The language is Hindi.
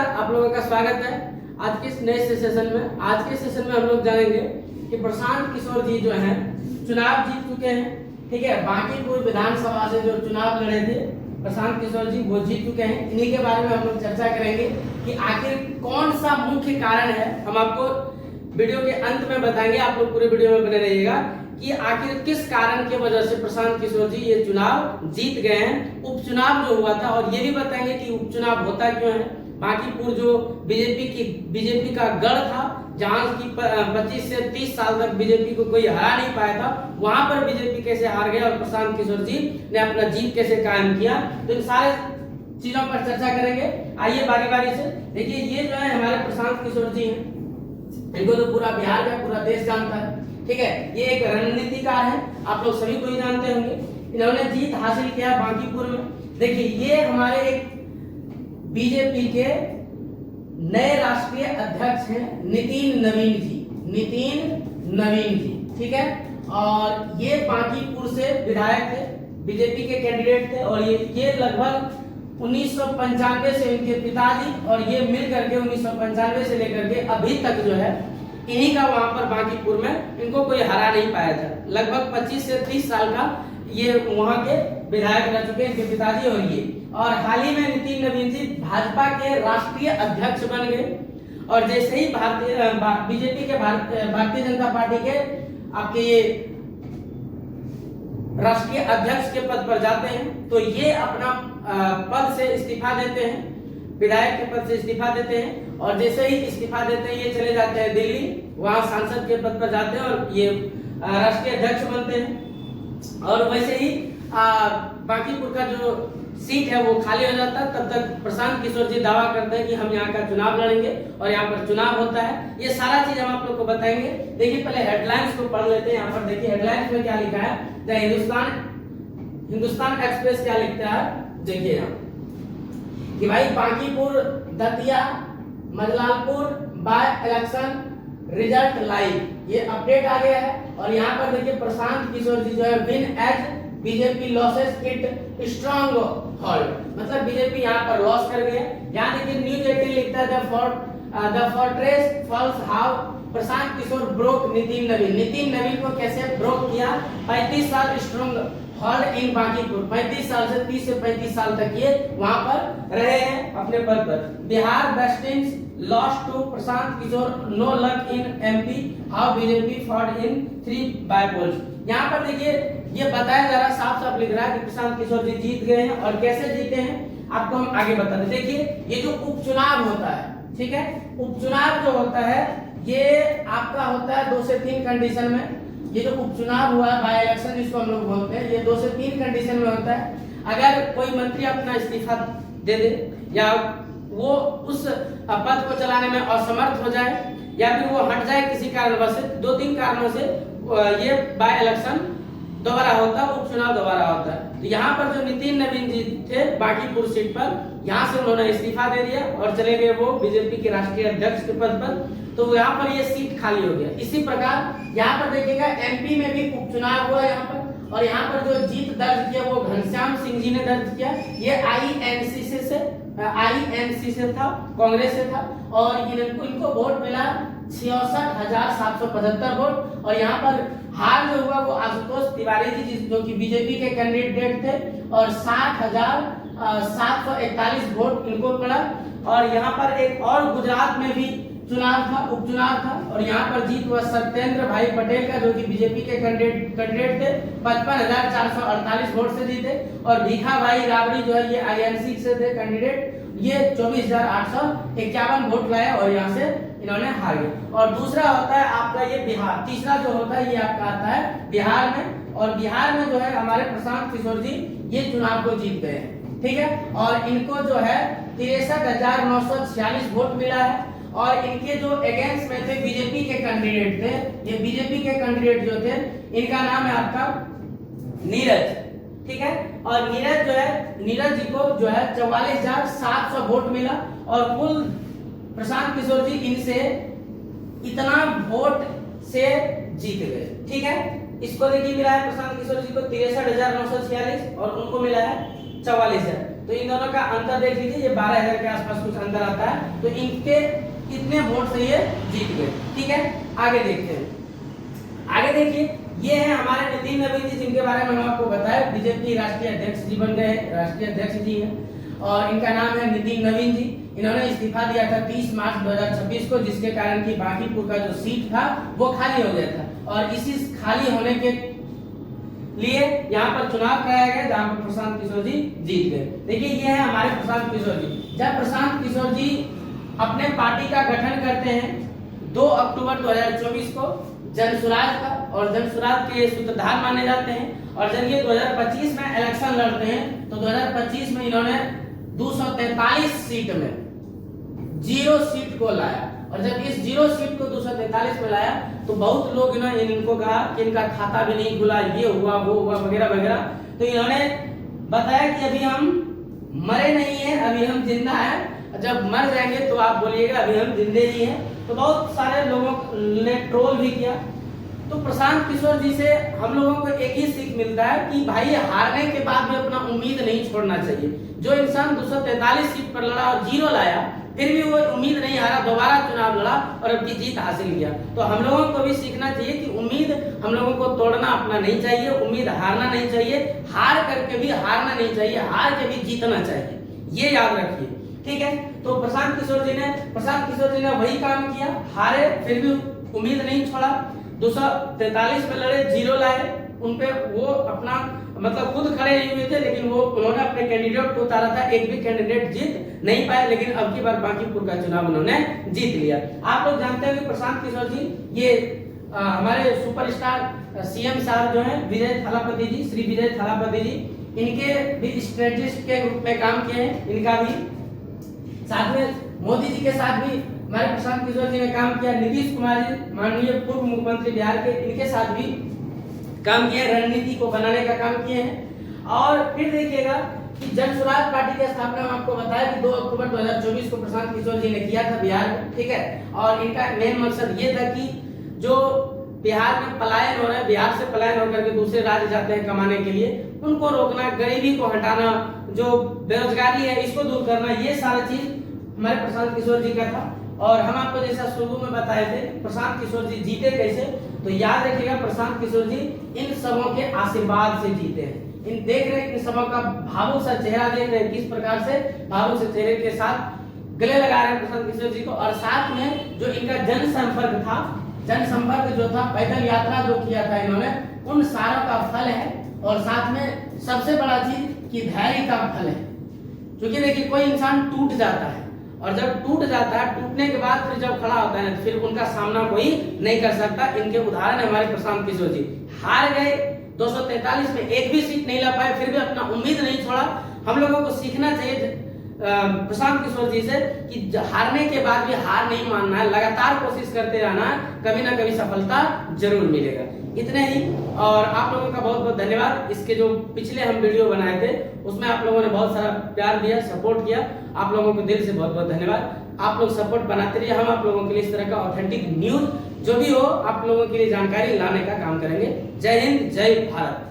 आप लोगों का स्वागत है आज के इस नए सेशन में। आज के सेशन में हम लोग जानेंगे कि प्रशांत किशोर जी जो हैं चुनाव जीत चुके हैं। ठीक है, बांकीपुर विधानसभा से जो चुनाव लड़े थे प्रशांत किशोर जी वो जीत चुके हैं। इन्हीं के बारे में हम लोग चर्चा करेंगे कि आखिर कौन सा मुख्य कारण है। हम आपको वीडियो के अंत में बताएंगे, आप लोग पूरे वीडियो में बने रहिएगा कि आखिर किस कारण की वजह से प्रशांत किशोर जी ये चुनाव जीत गए हैं। उपचुनाव जो हुआ था, और ये भी बताएंगे कि उपचुनाव होता क्यों है। बांकीपुर जो बीजेपी का गढ़ था, जहां की 25 से 30 साल तक बीजेपी को कोई हरा नहीं पाया था, वहां पर बीजेपी कैसे हार गए और प्रशांत किशोर जी ने अपना जीत कैसे कायम किया। तो इन सारे चीजों पर चर्चा करेंगे। आइए बारी बारी से देखिए, ये जो है हमारे प्रशांत किशोर जी हैं, इनको तो पूरा बिहार का पूरा देश जानता है। ठीक है, ये एक रणनीतिकार है, आप लोग सभी को ही जानते होंगे। इन्होंने जीत हासिल किया बांकीपुर में। देखिए, ये हमारे एक बीजेपी के नए राष्ट्रीय अध्यक्ष हैं नितिन नवीन जी। ठीक है, और ये बांकीपुर से विधायक थे, बीजेपी के कैंडिडेट थे। और ये लगभग 1995 से इनके पिताजी और ये मिल करके 1995 से लेकर के अभी तक जो है इन्हीं का वहां पर बांकीपुर में इनको कोई हरा नहीं पाया था। लगभग 25 से 30 साल का ये वहां के विधायक रह चुके हैं, इनके पिताजी और ये। और हाल ही में नितिन नवीन जी भाजपा के राष्ट्रीय अध्यक्ष बन गए। और जैसे ही बीजेपी के भारतीय जनता पार्टी के आपके ये राष्ट्रीय अध्यक्ष के पद पर जाते हैं, तो ये अपना पद से इस्तीफा देते हैं, विधायक के पद से इस्तीफा देते हैं। और जैसे ही इस्तीफा देते हैं ये चले जाते हैं दिल्ली, वहां सांसद के पद पर जाते हैं और ये राष्ट्रीय अध्यक्ष बनते हैं। और वैसे ही बांकीपुर का जो सीट है वो खाली हो जाता है। तब तक प्रशांत किशोर जी दावा करते हैं कि हम यहाँ का चुनाव लड़ेंगे और यहाँ पर चुनाव होता है। ये सारा चीज हम आप लोग को बताएंगे। देखिए, पहले हेडलाइंस को पढ़ लेते हैं। यहाँ पर देखिए हेडलाइंस में क्या लिखा है। द हिंदुस्तान एक्सप्रेस क्या लिखता है, देखिए यहाँ कि भाई Bankipur Datia Majlalpur by election result live, ये अपडेट आ गया है। और यहाँ पर देखिए प्रशांत किशोर जी जो है win as BJP losses it stronghold, मतलब बीजेपी यहाँ पर लॉस कर गया। यहाँ देखिए न्यूज 18 लिखता है the fortress falls how Prashant Kishor broke Nitin Naveen को कैसे ब्रोक किया। 35 साल स्ट्रॉन्ग होल्ड इन बांकीपुर, 35 साल से 30 से 35 साल तक ये वहां पर रहे हैं अपने पद पर। Bihar West Indies lost to Prashant Kishor, no luck in MP, how BJP fought in 3 by polls. यहाँ पर देखिए ये बताया जा रहा, साफ साफ लिख रहा है कि प्रशांत किशोर जी जीत गए हैं। और कैसे जीते हैं आपको हम आगे बताते हैं। देखिए, ये जो उपचुनाव होता है, ठीक है, उपचुनाव जो होता है ये आपका होता है 2 से 3 कंडीशन में। ये जो उपचुनाव हुआ है बाय इलेक्शन जिसको हम लोग बोलते हैं, ये 2 से 3 कंडीशन में होता है। अगर कोई मंत्री अपना इस्तीफा दे दे, या वो उस पद को चलाने में असमर्थ हो जाए, या फिर वो हट जाए किसी कारणवश से, 2-3 कारणों से ये बाय इलेक्शन दोबारा होता है, उपचुनाव दोबारा होता है। तो यहाँ पर जो नितिन नवीन जी थे बांकीपुर सीट पर, यहाँ से उन्होंने इस्तीफा दे दिया और चले गए वो बीजेपी के राष्ट्रीय अध्यक्ष के पद पर। तो यहाँ पर ये सीट खाली हो गया। इसी प्रकार यहाँ पर देखिएगा एमपी में भी उपचुनाव हुआ यहाँ पर, और यहाँ पर जो जीत दर्ज किया वो घनश्याम सिंह जी ने दर्ज किया। ये आईएनसी से था, कांग्रेस से था। और इनको वोट मिला 66,775 वोट। और यहाँ पर हार जो हुआ वो आशुतोष तिवारी जी जो कि बीजेपी के कैंडिडेट थे, और 60,741 वोट इनको मिला। और यहाँ पर एक और गुजरात में भी चुनाव था, उपचुनाव था, और यहाँ पर जीत हुआ सत्येंद्र भाई पटेल का जो कि बीजेपी के कैंडिडेट थे, 55,448 वोट से जीते। और भीखा भाई राबड़ी जो है ये आईएनसी से थे कैंडिडेट, ये 24,851 वोट लाए और यहाँ से इन्होंने हार गए। और दूसरा होता है आपका ये बिहार, तीसरा जो होता है ये आपका आता है बिहार में। और बिहार में जो है हमारे प्रशांत किशोर जी ये चुनाव को जीत गए हैं। ठीक है, और इनको जो है 63,946 वोट मिला है। और इनके जो अगेंस्ट में थे बीजेपी के कैंडिडेट थे, ये बीजेपी के कैंडिडेट जो थे इनका नाम है आपका नीरज। ठीक है, और नीरज जी को जो है 44,700 वोट मिला। और कुल प्रशांत किशोर जी इनसे इतना वोट से जीत गए। ठीक है, इसको देखिए मिला है प्रशांत किशोर जी को 63,946 और उनको मिला है 44,000। तो इन दोनों का अंतर देख लीजिए, ये 12,000 के आसपास कुछ अंतर आता है। तो इनके इतने वोट से ये जीत गए। ठीक है, आगे देखते हैं। आगे देखिए, ये है हमारे नितिन नवीन जी, जिनके बारे में हम आपको बताया, बीजेपी राष्ट्रीय अध्यक्ष जी बन गए, राष्ट्रीय अध्यक्ष जी हैं और इनका नाम है नितिन नवीन जी। इन्होंने इस्तीफा दिया था 30 मार्च 2026 को, जिसके कारण की बांकीपुर का जो सीट था वो खाली हो गया था और इसी खाली होने के लिए यहाँ पर चुनाव कराया गया, जहाँ पर प्रशांत किशोर जी जीत गए। देखिए, ये है हमारे प्रशांत किशोर जी। जब प्रशांत किशोर जी अपने पार्टी का गठन करते हैं 2 अक्टूबर 2024 को, जनसुराज का, और जनसुराज के सूत्रधार माने जाते हैं। और जब ये 2025 में इलेक्शन लड़ते हैं तो 2025 में इन्होंने 243 सीट में 0 सीट को लाया। और जब इस 0 सीट को 243 में लाया तो बहुत लोग इनको कहा कि इनका खाता भी नहीं खुला, ये हुआ वो हुआ वगैरह वगैरह। तो इन्होंने बताया कि अभी हम मरे नहीं हैं, अभी हम जिंदा हैं, जब मर जाएंगे तो आप बोलिएगा अभी हम जिंदे ही हैं। तो बहुत सारे लोगों ने ट्रोल भी किया। तो प्रशांत किशोर जी से हम लोगों को एक ही सीख मिलता है कि भाई हारने के बाद भी अपना उम्मीद नहीं छोड़ना चाहिए। जो इंसान 243 सीट पर लड़ा और 0 लाया, फिर भी वो उम्मीद नहीं हारा, दोबारा चुनाव लड़ा और अपनी जीत हासिल किया। तो हम लोगों को भी सीखना चाहिए कि उम्मीद हम लोगों को तोड़ना अपना नहीं चाहिए, उम्मीद हारना नहीं चाहिए, हार करके भी हारना नहीं चाहिए, हार के भी जीतना चाहिए, ये याद रखिए। ठीक है, तो प्रशांत किशोर जी ने वही काम किया, हारे फिर भी उम्मीद नहीं छोड़ा, 243 में लड़े, 0 लाए। उनपे वो अपना मतलब खुद खड़े नहीं हुए थे, लेकिन वो उन्होंने अपने कैंडिडेट को उतारा था, एक भी कैंडिडेट जीत नहीं पाए, लेकिन अब की बार बांकीपुर का चुनाव उन्होंने जीत लिया। आप लोग जानते हैं कि प्रशांत किशोर जी ये हमारे सुपरस्टार सीएम साहब जो हैं विजय थालापति जी, श्री विजय थालापति जी, इनके भी स्ट्रेटेजिस्ट के रूप में काम किए हैं। इनका भी साथ में मोदी जी के साथ भी हमारे प्रशांत किशोर जी ने काम किया। नीतीश कुमार जी, माननीय पूर्व मुख्यमंत्री बिहार के, इनके साथ भी काम किया, रणनीति को बनाने का काम किए हैं। और फिर देखिएगा कि जनसुराज पार्टी की स्थापना हम आपको बताया कि 2 अक्टूबर 2024 को प्रशांत किशोर जी ने किया था बिहार में। ठीक है, और इनका मेन मकसद ये था कि जो बिहार में पलायन हो रहा है, बिहार से पलायन होकर के दूसरे राज्य जाते हैं कमाने के लिए, उनको रोकना, गरीबी को हटाना, जो बेरोजगारी है इसको दूर करना, ये सारा चीज हमारे प्रशांत किशोर जी का था। और हम आपको जैसा शुरू में बताए थे प्रशांत किशोर जी जीते कैसे, तो याद रखिएगा प्रशांत किशोर जी इन सबों के आशीर्वाद से जीते हैं। इन देख रहे हैं इन सबों का भावुक सा चेहरा, देख रहे हैं किस प्रकार से भावुक से चेहरे के साथ गले लगा रहे हैं प्रशांत किशोर जी को। और साथ में जो इनका जनसंपर्क था, जनसंपर्क जो था, पैदल यात्रा जो किया था इन्होंने, उन सारों का फल है। और साथ में सबसे बड़ा चीज कि धैर्य का फल है। क्योंकि देखिए कोई इंसान टूट जाता है और जब टूट जाता है, टूटने के बाद फिर जब खड़ा होता है फिर उनका सामना कोई नहीं कर सकता। इनके उदाहरण है हमारे प्रशांत किशोर जी। हार गए, 243 में एक भी सीट नहीं ला पाए, फिर भी अपना उम्मीद नहीं छोड़ा। हम लोगों को सीखना चाहिए प्रशांत किशोर जी से कि हारने के बाद भी हार नहीं मानना है, लगातार कोशिश करते रहना है, कभी ना कभी सफलता जरूर मिलेगा। इतने ही, और आप लोगों का बहुत बहुत धन्यवाद। इसके जो पिछले हम वीडियो बनाए थे उसमें आप लोगों ने बहुत सारा प्यार दिया, सपोर्ट किया, आप लोगों को दिल से बहुत बहुत धन्यवाद। आप लोग सपोर्ट बनाते रहिए, हम आप लोगों के लिए इस तरह का ऑथेंटिक न्यूज जो भी हो आप लोगों के लिए जानकारी लाने का काम करेंगे। जय हिंद, जय भारत।